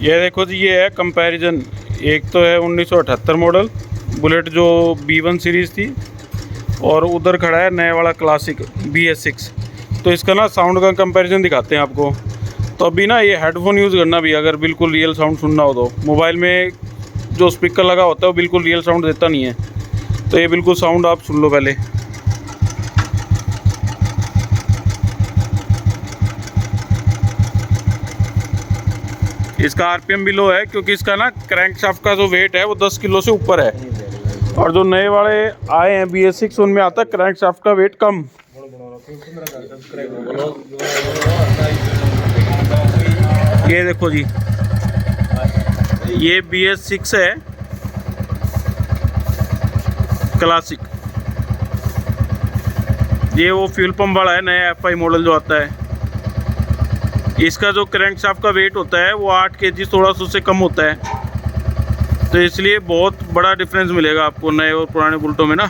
ये देखो जी, ये है कंपैरिजन। एक तो है 1978 मॉडल बुलेट जो B1 सीरीज़ थी, और उधर खड़ा है नया वाला क्लासिक BS6। तो इसका ना साउंड का कंपैरिजन दिखाते हैं आपको। तो अभी ना ये हेडफोन यूज़ करना भी, अगर बिल्कुल रियल साउंड सुनना हो तो। मोबाइल में जो स्पीकर लगा होता है वो बिल्कुल रियल साउंड देता नहीं है, तो ये बिल्कुल साउंड आप सुन लो पहले। इसका RPM भी लो है, क्योंकि इसका ना क्रैंकशाफ्ट का जो वेट है वो 10 किलो से ऊपर है, और जो नए वाले आए हैं BS6 उनमें आता है क्रैंकशाफ्ट का वेट कम। ये देखो जी, ये BS6 है क्लासिक। ये वो फ्यूल पंप वाला है, नया FI मॉडल जो आता है। इसका जो क्रैंकशाफ्ट का वेट होता है वो 8 kg 1600 से कम होता है, तो इसलिए बहुत बड़ा डिफरेंस मिलेगा आपको नए और पुराने बुलेटों में ना।